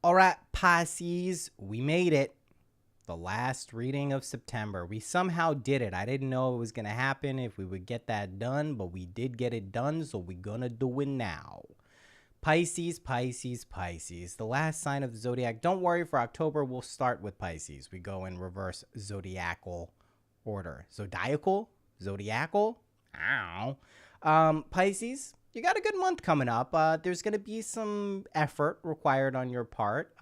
All right, Pisces, we made it. The last reading of September. We somehow did it. I didn't know it was going to happen, if we would get that done, but we did get it done, so we're going to do it now. Pisces, Pisces, Pisces. The last sign of the zodiac. Don't worry, for October, we'll start with Pisces. We go in reverse zodiacal order. Zodiacal? Zodiacal? Ow. Pisces, you got a good month coming up. There's going to be some effort required on your part.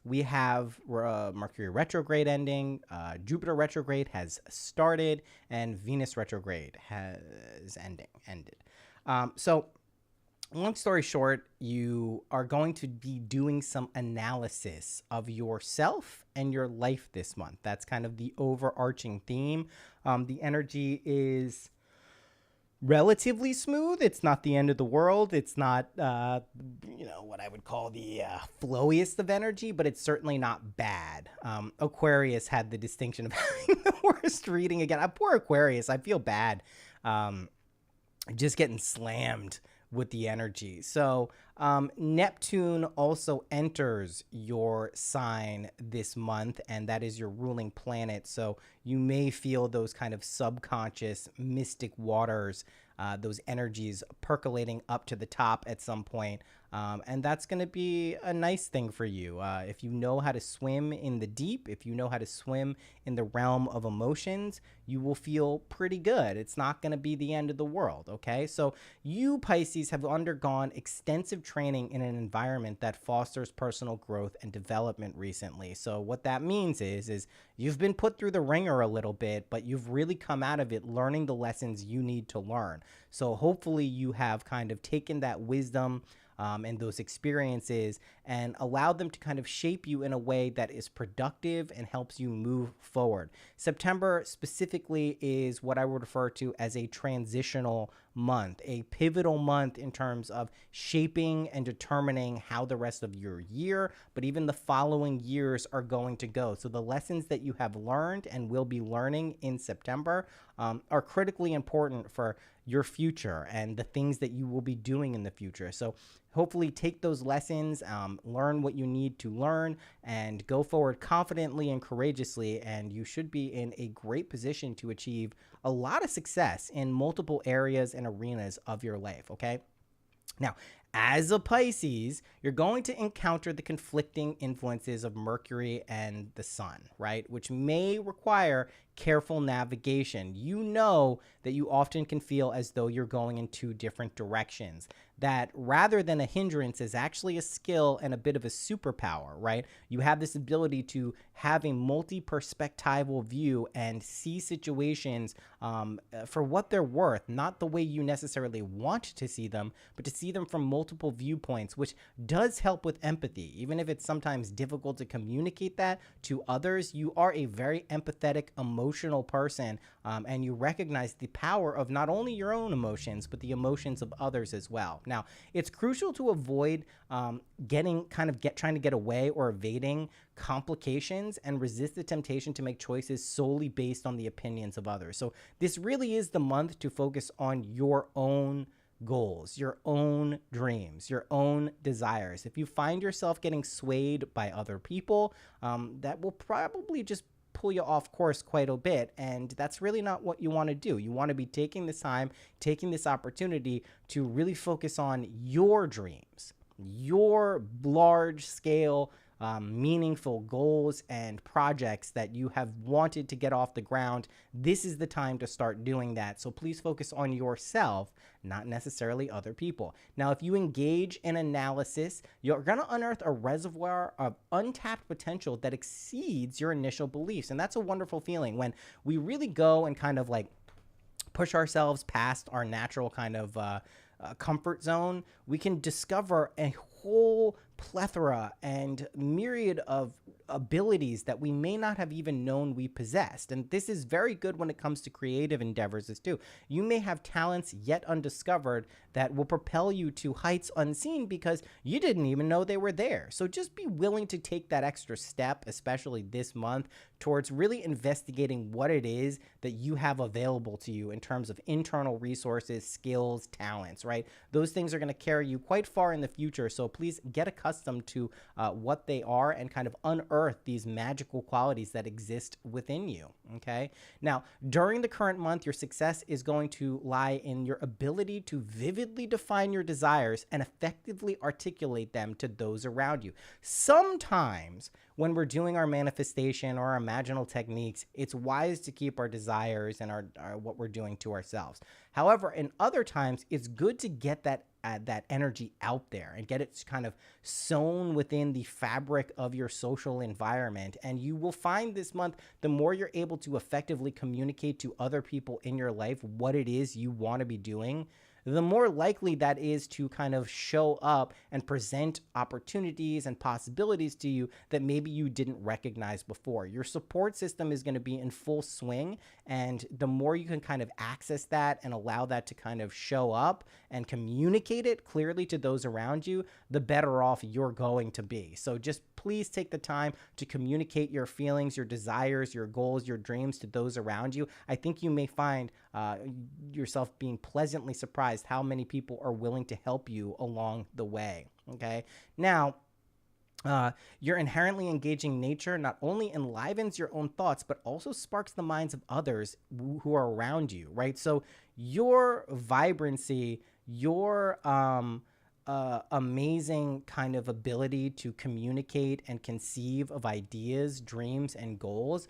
We have Mercury retrograde ending, Jupiter retrograde has started, and Venus retrograde has ended. So long story short, you are going to be doing some analysis of yourself and your life this month. That's kind of the overarching theme. The energy is relatively smooth. It's not the end of the world. It's not, what I would call the flowiest of energy, but it's certainly not bad. Aquarius had the distinction of having the worst reading again. Poor Aquarius. I feel bad. Just getting slammed with the energy. So Neptune also enters your sign this month, and that is your ruling planet. So you may feel those kind of subconscious mystic waters, those energies percolating up to the top at some point. And that's going to be a nice thing for you. If you know how to swim in the deep, if you know how to swim in the realm of emotions, you will feel pretty good. It's not going to be the end of the world, okay? So you, Pisces, have undergone extensive training in an environment that fosters personal growth and development recently. So what that means is you've been put through the ringer a little bit, but you've really come out of it learning the lessons you need to learn. So hopefully you have kind of taken that wisdom and those experiences and allow them to kind of shape you in a way that is productive and helps you move forward. September specifically is what I would refer to as a transitional month, a pivotal month in terms of shaping and determining how the rest of your year, but even the following years are going to go. So the lessons that you have learned and will be learning in September are critically important for your future and the things that you will be doing in the future. So hopefully take those lessons, learn what you need to learn, and go forward confidently and courageously, and you should be in a great position to achieve a lot of success in multiple areas and arenas of your life, okay? Now, as a Pisces, you're going to encounter the conflicting influences of Mercury and the Sun, right? Which may require careful navigation. You know that you often can feel as though you're going in two different directions. That rather than a hindrance is actually a skill and a bit of a superpower, right? You have this ability to have a multi-perspectival view and see situations for what they're worth, not the way you necessarily want to see them, but to see them from multiple viewpoints, which does help with empathy. Even if it's sometimes difficult to communicate that to others, you are a very empathetic, emotional person, and you recognize the power of not only your own emotions, but the emotions of others as well. Now, it's crucial to avoid trying to get away or evading complications and resist the temptation to make choices solely based on the opinions of others. So this really is the month to focus on your own goals, your own dreams, your own desires. If you find yourself getting swayed by other people, that will probably just pull you off course quite a bit, and that's really not what you want to do. You want to be taking this time, taking this opportunity to really focus on your dreams, your large scale meaningful goals and projects that you have wanted to get off the ground. This is the time to start doing that. So please focus on yourself, not necessarily other people. Now, if you engage in analysis, you're going to unearth a reservoir of untapped potential that exceeds your initial beliefs. And that's a wonderful feeling when we really go and kind of like push ourselves past our natural kind of comfort zone. We can discover a whole plethora and myriad of abilities that we may not have even known we possessed. And this is very good when it comes to creative endeavors as too. You may have talents yet undiscovered that will propel you to heights unseen because you didn't even know they were there. So just be willing to take that extra step, especially this month, towards really investigating what it is that you have available to you in terms of internal resources, skills, talents, right? Those things are going to carry you quite far in the future. So please get accustomed accustomed to what they are and kind of unearth these magical qualities that exist within you. Okay. Now, during the current month, your success is going to lie in your ability to vividly define your desires and effectively articulate them to those around you. Sometimes when we're doing our manifestation or our imaginal techniques, it's wise to keep our desires and our what we're doing to ourselves. However, in other times, it's good to get that energy out there and get it kind of sewn within the fabric of your social environment. And you will find this month, the more you're able to effectively communicate to other people in your life what it is you want to be doing, the more likely that is to kind of show up and present opportunities and possibilities to you that maybe you didn't recognize before. Your support system is going to be in full swing, and the more you can kind of access that and allow that to kind of show up and communicate it clearly to those around you, the better off you're going to be. So just please take the time to communicate your feelings, your desires, your goals, your dreams to those around you. I think you may find yourself being pleasantly surprised how many people are willing to help you along the way. Okay. Now, your inherently engaging nature not only enlivens your own thoughts, but also sparks the minds of others who are around you, right? So your vibrancy, your amazing kind of ability to communicate and conceive of ideas, dreams, and goals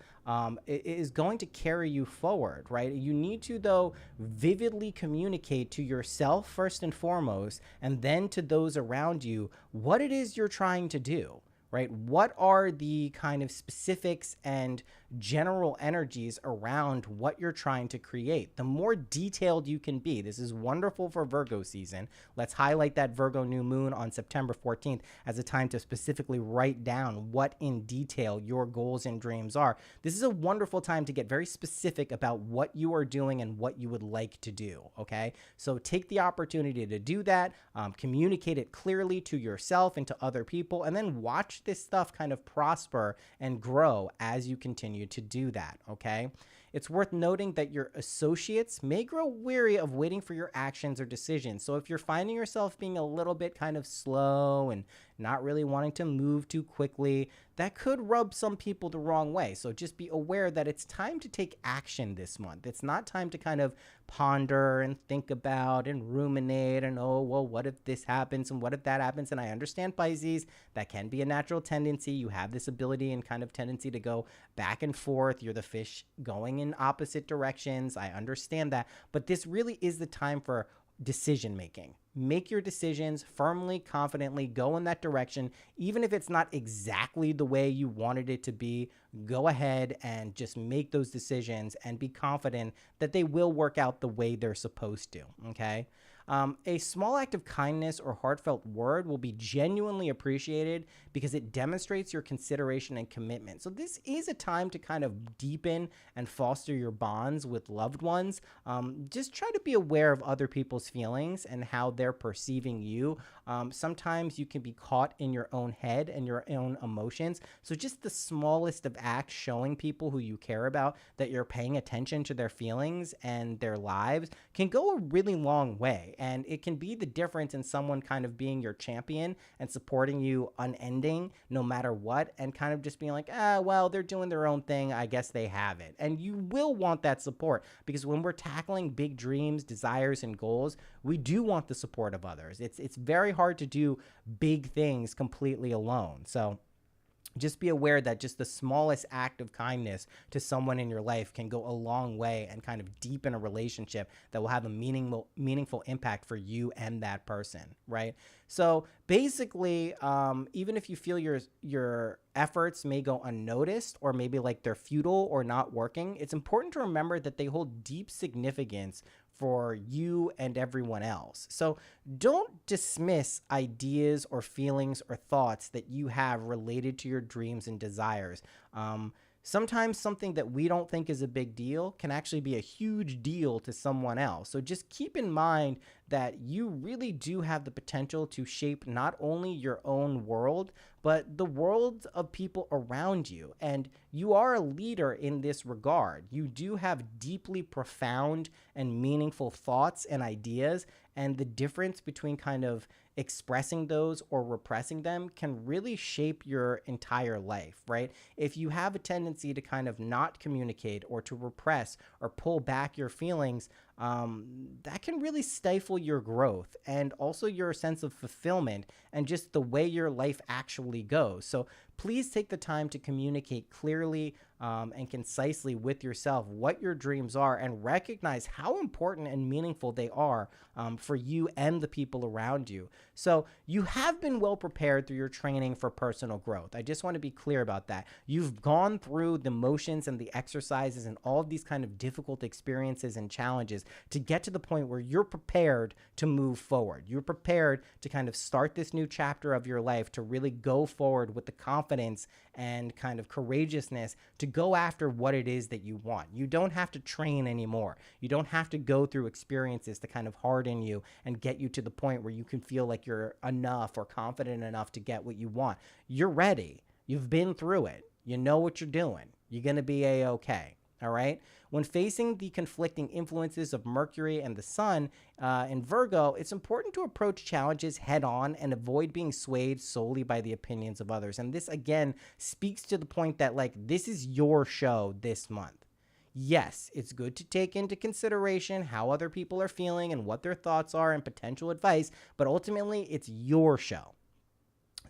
is going to carry you forward, right? You need to, though, vividly communicate to yourself first and foremost, and then to those around you what it is you're trying to do. Right? What are the kind of specifics and general energies around what you're trying to create? The more detailed you can be, this is wonderful for Virgo season. Let's highlight that Virgo new moon on September 14th as a time to specifically write down what in detail your goals and dreams are. This is a wonderful time to get very specific about what you are doing and what you would like to do. Okay. So take the opportunity to do that, communicate it clearly to yourself and to other people, and then watch this stuff kind of prosper and grow as you continue to do that, okay? It's worth noting that your associates may grow weary of waiting for your actions or decisions. So if you're finding yourself being a little bit kind of slow and not really wanting to move too quickly, that could rub some people the wrong way. So just be aware that it's time to take action this month. It's not time to kind of ponder and think about and ruminate and, oh, well, what if this happens and what if that happens? And I understand, Pisces, that can be a natural tendency. You have this ability and kind of tendency to go back and forth. You're the fish going in opposite directions. I understand that. But this really is the time for decision making. Make your decisions firmly, confidently, go in that direction. Even if it's not exactly the way you wanted it to be, go ahead and just make those decisions and be confident that they will work out the way they're supposed to, okay? A small act of kindness or heartfelt word will be genuinely appreciated because it demonstrates your consideration and commitment. So this is a time to kind of deepen and foster your bonds with loved ones. Just try to be aware of other people's feelings and how they're perceiving you. Sometimes you can be caught in your own head and your own emotions. So just the smallest of acts showing people who you care about that you're paying attention to their feelings and their lives can go a really long way. And it can be the difference in someone kind of being your champion and supporting you unending no matter what, and kind of just being like, well, they're doing their own thing, I guess they have it. And you will want that support, because when we're tackling big dreams, desires, and goals, we do want the support of others. It's very hard to do big things completely alone. So just be aware that just the smallest act of kindness to someone in your life can go a long way and kind of deepen a relationship that will have a meaningful impact for you and that person, right? So basically, even if you feel your efforts may go unnoticed or maybe like they're futile or not working, it's important to remember that they hold deep significance for you and everyone else. So don't dismiss ideas or feelings or thoughts that you have related to your dreams and desires. Sometimes something that we don't think is a big deal can actually be a huge deal to someone else. So just keep in mind that you really do have the potential to shape not only your own world, but the world of people around you. And you are a leader in this regard. You do have deeply profound and meaningful thoughts and ideas, And the difference between kind of expressing those or repressing them can really shape your entire life, right? If you have a tendency to kind of not communicate or to repress or pull back your feelings, that can really stifle your growth and also your sense of fulfillment and just the way your life actually goes. So please take the time to communicate clearly and concisely with yourself what your dreams are, and recognize how important and meaningful they are for you and the people around you. So you have been well prepared through your training for personal growth. I just want to be clear about that. You've gone through the motions and the exercises and all of these kind of difficult experiences and challenges to get to the point where you're prepared to move forward. You're prepared to kind of start this new chapter of your life, to really go forward with the confidence and kind of courageousness to go after what it is that you want. You don't have to train anymore. You don't have to go through experiences to kind of harden you and get you to the point where you can feel like you're enough or confident enough to get what you want. You're ready. You've been through it. You know what you're doing. You're going to be a-okay. All right. When facing the conflicting influences of Mercury and the Sun in Virgo, it's important to approach challenges head on and avoid being swayed solely by the opinions of others. And this, again, speaks to the point that, like, this is your show this month. Yes, it's good to take into consideration how other people are feeling and what their thoughts are and potential advice, but ultimately, it's your show.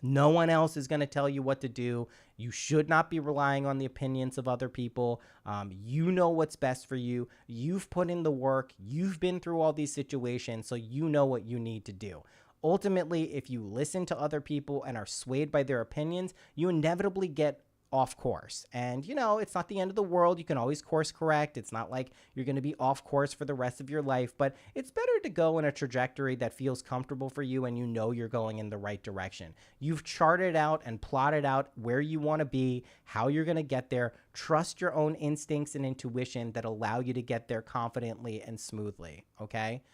No one else is going to tell you what to do. You should not be relying on the opinions of other people. You know what's best for you. You've put in the work. You've been through all these situations, so you know what you need to do. Ultimately, if you listen to other people and are swayed by their opinions, you inevitably get off course. And, you know, it's not the end of the world. You can always course correct. It's not like you're going to be off course for the rest of your life, but it's better to go in a trajectory that feels comfortable for you and you know you're going in the right direction. You've charted out and plotted out where you want to be, how you're going to get there. Trust your own instincts and intuition that allow you to get there confidently and smoothly, okay?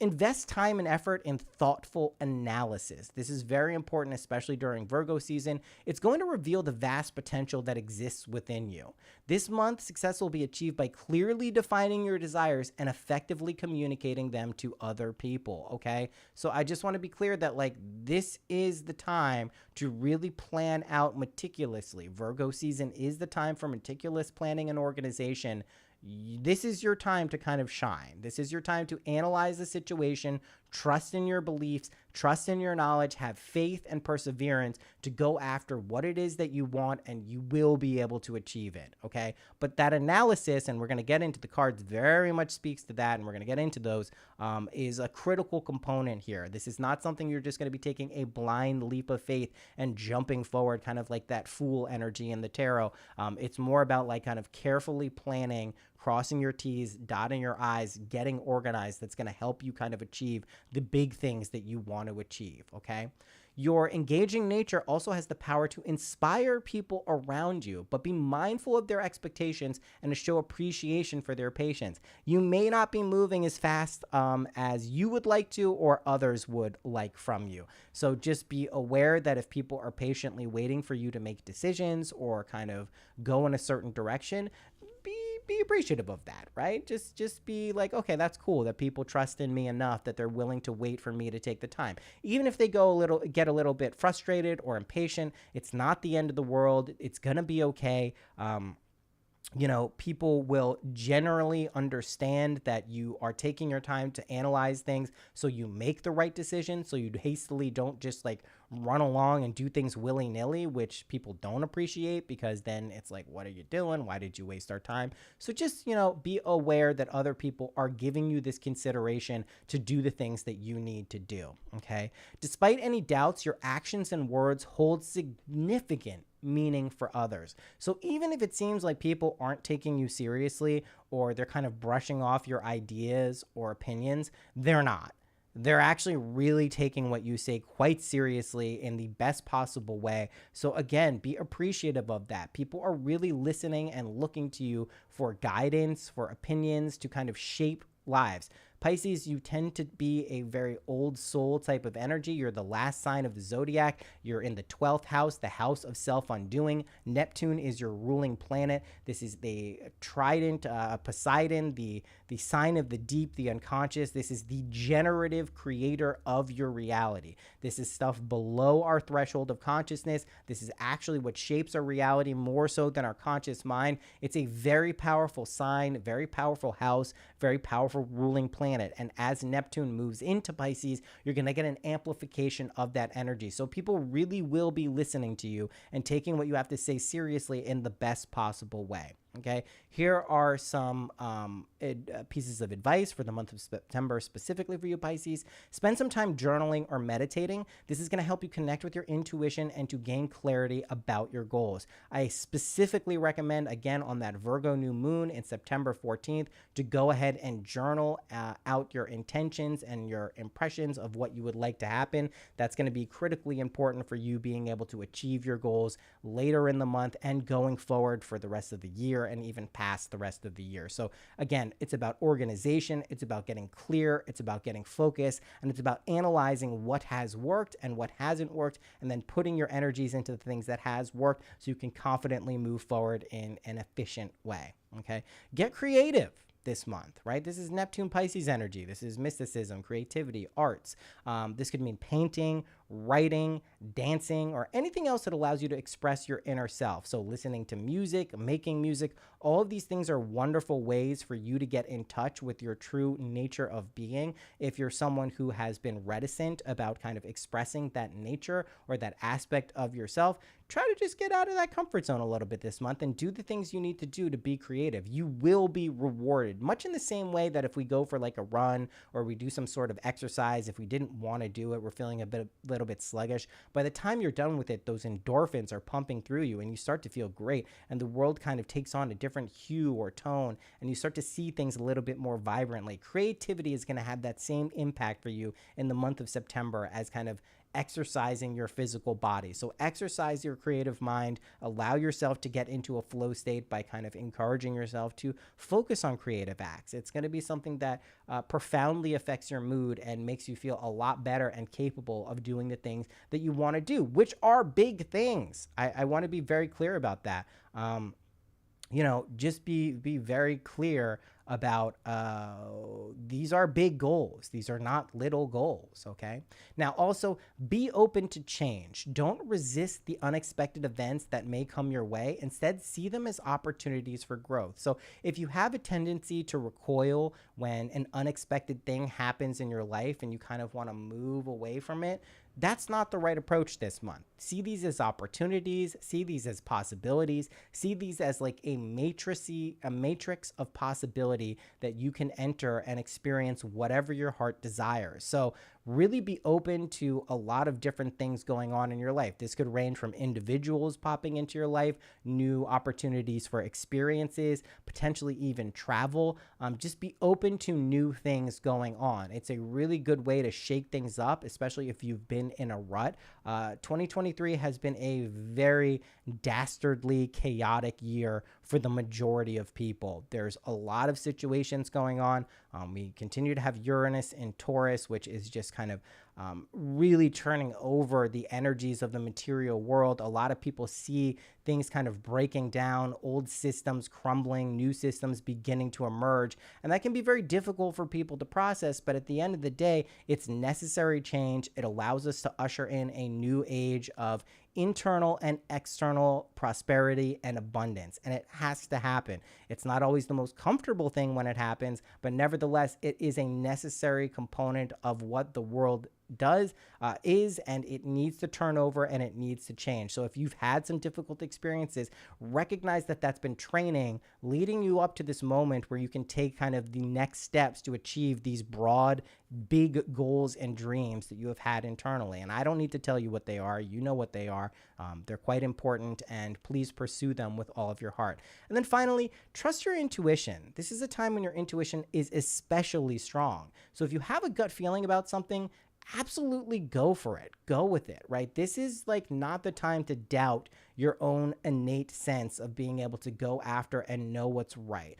Invest time and effort in thoughtful analysis. This is very important, especially during Virgo season. It's going to reveal the vast potential that exists within you. This month, success will be achieved by clearly defining your desires and effectively communicating them to other people, okay? So I just want to be clear that, like, this is the time to really plan out meticulously. Virgo season is the time for meticulous planning and organization. This is your time to kind of shine. This is your time to analyze the situation, trust in your beliefs, trust in your knowledge, have faith and perseverance to go after what it is that you want, and you will be able to achieve it, okay? But that analysis, and we're going to get into the cards, very much speaks to that, and we're going to get into those, is a critical component here. This is not something you're just going to be taking a blind leap of faith and jumping forward, kind of like that fool energy in the tarot. It's more about, like, kind of carefully planning, crossing your T's, dotting your I's, getting organized. That's going to help you kind of achieve the big things that you want to achieve, okay? Your engaging nature also has the power to inspire people around you, but be mindful of their expectations and to show appreciation for their patience. You may not be moving as fast as you would like to or others would like from you. So just be aware that if people are patiently waiting for you to make decisions or kind of go in a certain direction, be appreciative of that, right? Just be like, okay, that's cool that people trust in me enough that they're willing to wait for me to take the time. Even if they get a little bit frustrated or impatient, it's not the end of the world. It's going to be okay. You know, people will generally understand that you are taking your time to analyze things so you make the right decision, so you hastily don't just like run along and do things willy-nilly, which people don't appreciate, because then it's like, what are you doing? Why did you waste our time? So just, you know, be aware that other people are giving you this consideration to do the things that you need to do, okay? Despite any doubts, your actions and words hold significant meaning for others. So even if it seems like people aren't taking you seriously or they're kind of brushing off your ideas or opinions, they're not. They're actually really taking what you say quite seriously in the best possible way. So again, be appreciative of that. People are really listening and looking to you for guidance, for opinions to kind of shape lives. Pisces, you tend to be a very old soul type of energy. You're the last sign of the zodiac. You're in the 12th house, the house of self-undoing. Neptune is your ruling planet. This is the trident, Poseidon, the the sign of the deep, the unconscious. This is the generative creator of your reality. This is stuff below our threshold of consciousness. This is actually what shapes our reality more so than our conscious mind. It's a very powerful sign, very powerful house, very powerful ruling planet. And as Neptune moves into Pisces, you're going to get an amplification of that energy. So people really will be listening to you and taking what you have to say seriously in the best possible way. Okay, here are some pieces of advice for the month of September, specifically for you, Pisces. Spend some time journaling or meditating. This is going to help you connect with your intuition and to gain clarity about your goals. I specifically recommend, again, on that Virgo new moon in September 14th, to go ahead and journal out your intentions and your impressions of what you would like to happen. That's going to be critically important for you being able to achieve your goals later in the month and going forward for the rest of the year and even past the rest of the year. So again, it's about organization, it's about getting clear, it's about getting focused, and it's about analyzing what has worked and what hasn't worked, and then putting your energies into the things that has worked so you can confidently move forward in an efficient way. Okay, get creative this month, right? This is Neptune Pisces energy. This is mysticism, creativity, arts. This could mean painting, writing, dancing, or anything else that allows you to express your inner self. So listening to music, making music, all of these things are wonderful ways for you to get in touch with your true nature of being. If you're someone who has been reticent about kind of expressing that nature or that aspect of yourself, try to just get out of that comfort zone a little bit this month and do the things you need to do to be creative. You will be rewarded, much in the same way that if we go for like a run or we do some sort of exercise, if we didn't want to do it, we're feeling a little bit sluggish. By the time you're done with it, those endorphins are pumping through you and you start to feel great, and the world kind of takes on a different hue or tone, and you start to see things a little bit more vibrantly. Creativity is going to have that same impact for you in the month of September as kind of exercising your physical body. So exercise your creative mind, allow yourself to get into a flow state by kind of encouraging yourself to focus on creative acts. It's going to be something that profoundly affects your mood and makes you feel a lot better and capable of doing the things that you want to do, which are big things. I want to be very clear about that. Just be very clear about these are big goals. These are not little goals, okay? Now, also, be open to change. Don't resist the unexpected events that may come your way. Instead, see them as opportunities for growth. So if you have a tendency to recoil when an unexpected thing happens in your life and you kind of want to move away from it, that's not the right approach this month. See these as opportunities, see these as possibilities, see these as like a matrix of possibility that you can enter and experience whatever your heart desires. So really be open to a lot of different things going on in your life. This could range from individuals popping into your life, new opportunities for experiences, potentially even travel. Just be open to new things going on. It's a really good way to shake things up, especially if you've been in a rut. 2023 has been a very dastardly, chaotic year for the majority of people. There's a lot of situations going on. We continue to have Uranus in Taurus, which is just kind of really turning over the energies of the material world. A lot of people see things kind of breaking down, old systems crumbling, new systems beginning to emerge. And that can be very difficult for people to process. But at the end of the day, it's necessary change. It allows us to usher in a new age of internal and external prosperity and abundance. And it has to happen. It's not always the most comfortable thing when it happens, but nevertheless, it is a necessary component of what the world is, and it needs to turn over and it needs to change. So if you've had some difficult experiences, recognize that that's been training leading you up to this moment where you can take kind of the next steps to achieve these broad, big goals and dreams that you have had internally. And I don't need to tell you what they are. You know what they are. They're quite important, and please pursue them with all of your heart. And then finally, trust your intuition. This is a time when your intuition is especially strong. So if you have a gut feeling about something, absolutely go for it. Go with it, right? This is like not the time to doubt your own innate sense of being able to go after and know what's right.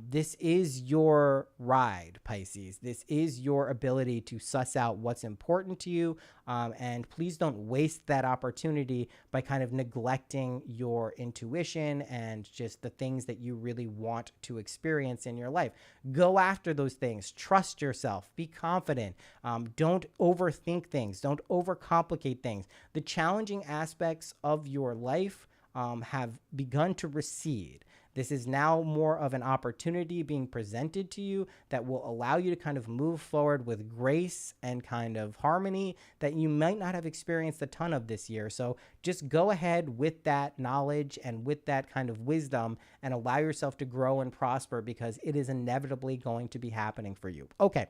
This is your ride, Pisces. This is your ability to suss out what's important to you. And please don't waste that opportunity by kind of neglecting your intuition and just the things that you really want to experience in your life. Go after those things. Trust yourself. Be confident. Don't overthink things. Don't overcomplicate things. The challenging aspects of your life have begun to recede. This is now more of an opportunity being presented to you that will allow you to kind of move forward with grace and kind of harmony that you might not have experienced a ton of this year. So just go ahead with that knowledge and with that kind of wisdom and allow yourself to grow and prosper, because it is inevitably going to be happening for you. Okay.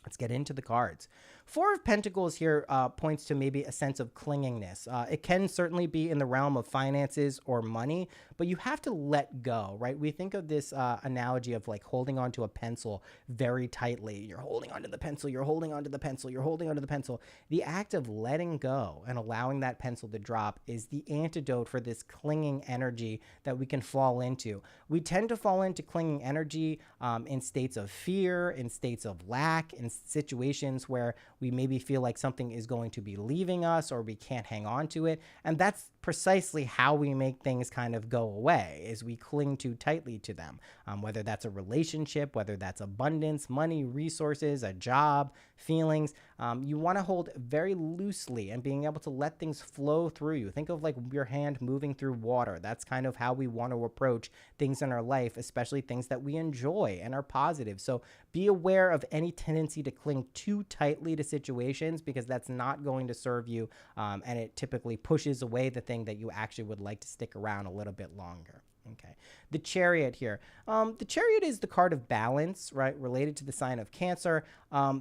Let's get into the cards. Four of Pentacles here points to maybe a sense of clingingness. It can certainly be in the realm of finances or money, but you have to let go, right? We think of this analogy of like holding onto a pencil very tightly. You're holding onto the pencil, you're holding onto the pencil, you're holding onto the pencil. The act of letting go and allowing that pencil to drop is the antidote for this clinging energy that we can fall into. We tend to fall into clinging energy in states of fear, in states of lack, in situations where we maybe feel like something is going to be leaving us or we can't hang on to it. And that's precisely how we make things kind of go away, is we cling too tightly to them, whether that's a relationship, whether that's abundance, money, resources, a job, feelings. You want to hold very loosely and being able to let things flow through you. Think of like your hand moving through water. That's kind of how we want to approach things in our life, especially things that we enjoy and are positive. So be aware of any tendency to cling too tightly to situations, because that's not going to serve you, and it typically pushes away the thing that you actually would like to stick around a little bit longer. Okay. The Chariot here. The Chariot is the card of balance, right? Related to the sign of Cancer.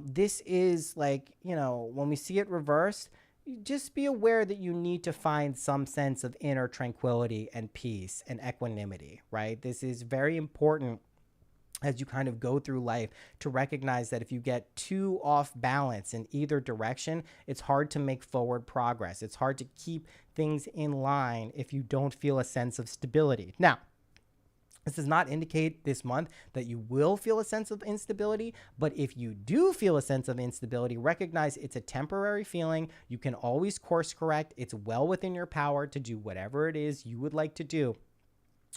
This is like, you know, when we see it reversed, just be aware that you need to find some sense of inner tranquility and peace and equanimity, right? This is very important as you kind of go through life, to recognize that if you get too off balance in either direction, it's hard to make forward progress. It's hard to keep things in line if you don't feel a sense of stability. Now, this does not indicate this month that you will feel a sense of instability, but if you do feel a sense of instability, recognize it's a temporary feeling. You can always course correct. It's well within your power to do whatever it is you would like to do.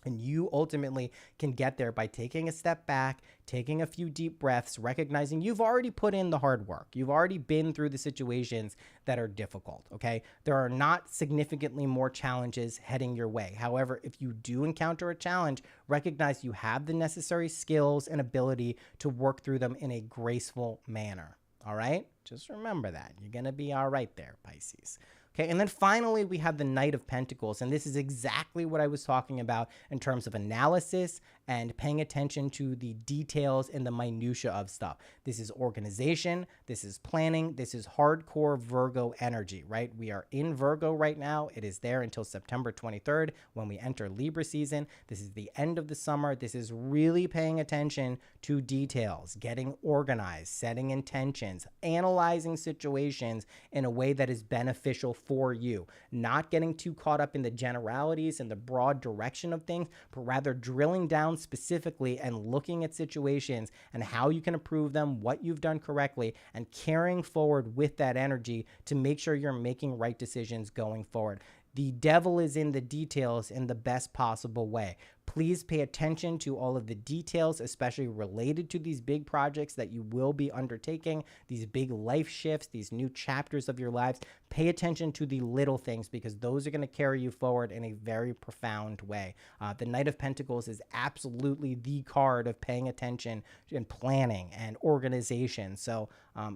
And you ultimately can get there by taking a step back, taking a few deep breaths, recognizing you've already put in the hard work. You've already been through the situations that are difficult, okay? There are not significantly more challenges heading your way. However, if you do encounter a challenge, recognize you have the necessary skills and ability to work through them in a graceful manner, all right? Just remember that. You're going to be all right there, Pisces. Okay, and then finally, we have the Knight of Pentacles, and this is exactly what I was talking about in terms of analysis and paying attention to the details and the minutia of stuff. This is organization, this is planning, this is hardcore Virgo energy, right? We are in Virgo right now. It is there until September 23rd when we enter Libra season. This is the end of the summer. This is really paying attention to details, getting organized, setting intentions, analyzing situations in a way that is beneficial for you, not getting too caught up in the generalities and the broad direction of things, but rather drilling down specifically and looking at situations and how you can improve them, what you've done correctly, and carrying forward with that energy to make sure you're making right decisions going forward. The devil is in the details in the best possible way. Please pay attention to all of the details, especially related to these big projects that you will be undertaking, these big life shifts, these new chapters of your lives. Pay attention to the little things, because those are going to carry you forward in a very profound way. The Knight of Pentacles is absolutely the card of paying attention and planning and organization. So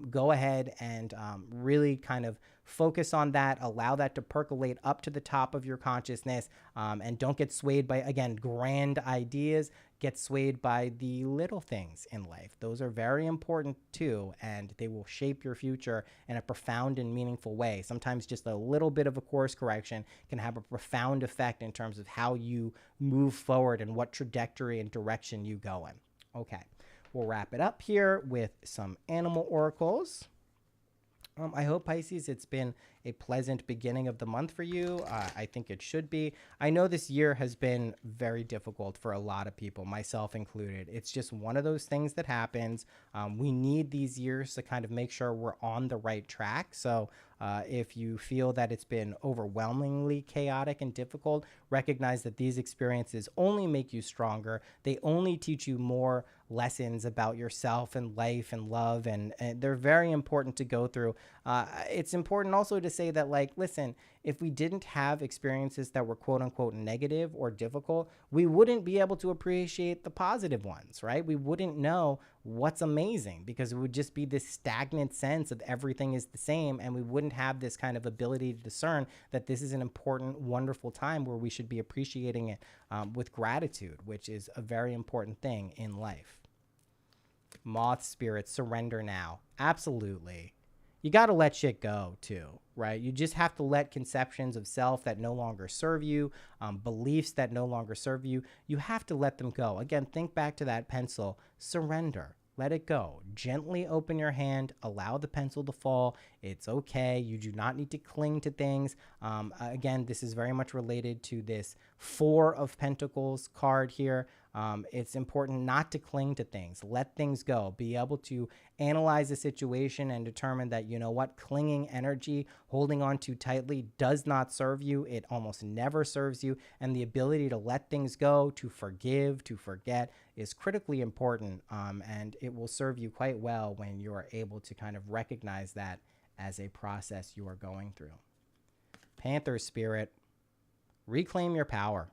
go ahead and really kind of focus on that, allow that to percolate up to the top of your consciousness, and don't get swayed by, again, grand ideas. Get swayed by the little things in life. Those are very important too, and they will shape your future in a profound and meaningful way. Sometimes just a little bit of a course correction can have a profound effect in terms of how you move forward and what trajectory and direction you go in. Okay, we'll wrap it up here with some animal oracles. I hope, Pisces, it's been a pleasant beginning of the month for you. I think it should be. I know this year has been very difficult for a lot of people, myself included. It's just one of those things that happens. We need these years to kind of make sure we're on the right track. So if you feel that it's been overwhelmingly chaotic and difficult, recognize that these experiences only make you stronger. They only teach you more lessons about yourself and life and love, and they're very important to go through. It's important also to say that, like, listen, if we didn't have experiences that were quote unquote negative or difficult, we wouldn't be able to appreciate the positive ones, right? We wouldn't know what's amazing because it would just be this stagnant sense of everything is the same, and we wouldn't have this kind of ability to discern that this is an important, wonderful time where we should be appreciating it with gratitude, which is a very important thing in life. Moth spirit, surrender now. Absolutely. You got to let shit go too, right? You just have to let conceptions of self that no longer serve you, beliefs that no longer serve you, you have to let them go. Again, think back to that pencil. Surrender. Let it go. Gently open your hand. Allow the pencil to fall. It's okay. You do not need to cling to things. Again, this is very much related to this Four of Pentacles card here. It's important not to cling to things. Let things go. Be able to analyze the situation and determine that, you know what, clinging energy, holding on too tightly does not serve you. It almost never serves you. And the ability to let things go, to forgive, to forget is critically important. And it will serve you quite well when you are able to kind of recognize that as a process you are going through. Panther spirit, reclaim your power.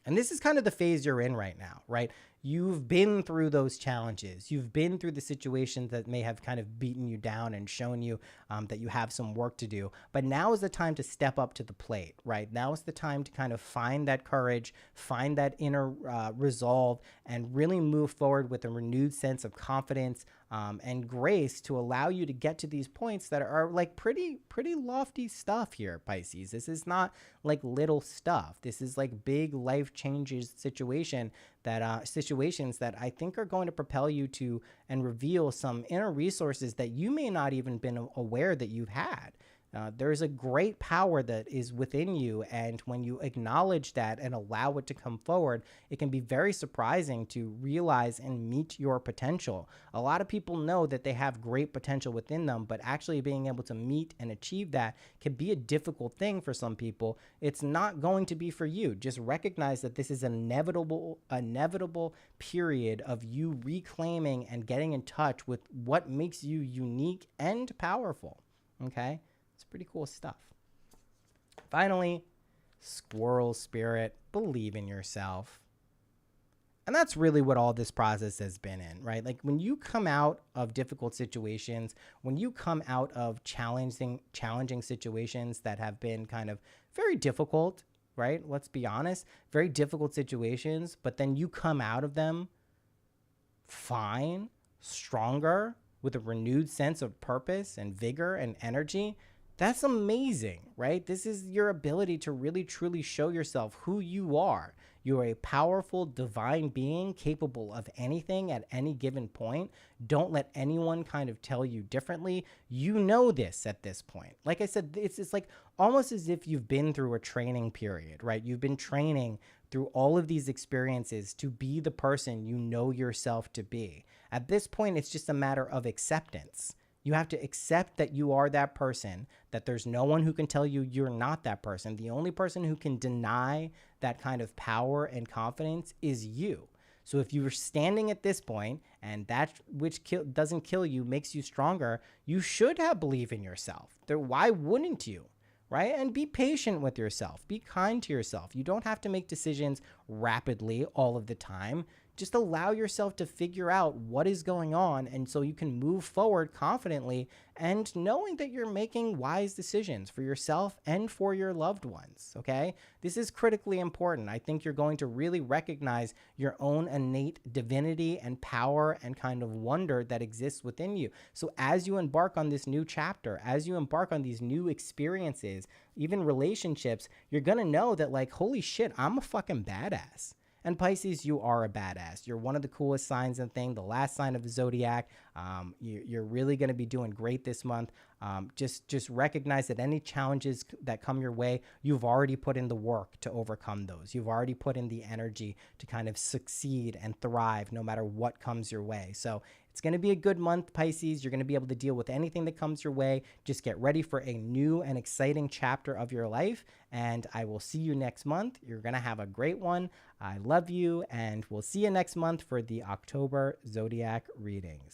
And this is kind of the phase you're in right now, right? You've been through those challenges. You've been through the situations that may have kind of beaten you down and shown you that you have some work to do. But now is the time to step up to the plate, right? Now is the time to kind of find that courage, find that inner resolve, and really move forward with a renewed sense of confidence and grace to allow you to get to these points that are like pretty lofty stuff here, Pisces. This is not like little stuff. This is like big life changes situations that I think are going to propel you to and reveal some inner resources that you may not even been aware that you've had. There's a great power that is within you, and when you acknowledge that and allow it to come forward, it can be very surprising to realize and meet your potential. A lot of people know that they have great potential within them, but actually being able to meet and achieve that can be a difficult thing for some people. It's not going to be for you. Just recognize that this is an inevitable period of you reclaiming and getting in touch with what makes you unique and powerful. Okay? It's pretty cool stuff. Finally, squirrel spirit, believe in yourself. And that's really what all this process has been in, right? Like when you come out of difficult situations, when you come out of challenging situations that have been kind of very difficult, right? Let's be honest, very difficult situations, but then you come out of them fine, stronger, with a renewed sense of purpose and vigor and energy. That's amazing, right? This is your ability to really truly show yourself who you are. You're a powerful divine being capable of anything at any given point. Don't let anyone kind of tell you differently. You know this at this point. Like I said, it's like almost as if you've been through a training period, right? You've been training through all of these experiences to be the person you know yourself to be. At this point, it's just a matter of acceptance. You have to accept that you are that person, that there's no one who can tell you you're not that person. The only person who can deny that kind of power and confidence is you. So if you're standing at this point and that which doesn't kill you makes you stronger, you should have belief in yourself. Why wouldn't you? Right? And be patient with yourself. Be kind to yourself. You don't have to make decisions rapidly all of the time. Just allow yourself to figure out what is going on, and so you can move forward confidently and knowing that you're making wise decisions for yourself and for your loved ones, okay? This is critically important. I think you're going to really recognize your own innate divinity and power and kind of wonder that exists within you. So as you embark on this new chapter, as you embark on these new experiences, even relationships, you're going to know that, like, holy shit, I'm a fucking badass. And Pisces, you are a badass. You're one of the coolest signs and thing, the last sign of the zodiac. You're really going to be doing great this month. Just recognize that any challenges that come your way, you've already put in the work to overcome those. You've already put in the energy to kind of succeed and thrive no matter what comes your way. So it's going to be a good month, Pisces. You're going to be able to deal with anything that comes your way. Just get ready for a new and exciting chapter of your life. And I will see you next month. You're going to have a great one. I love you. And we'll see you next month for the October Zodiac readings.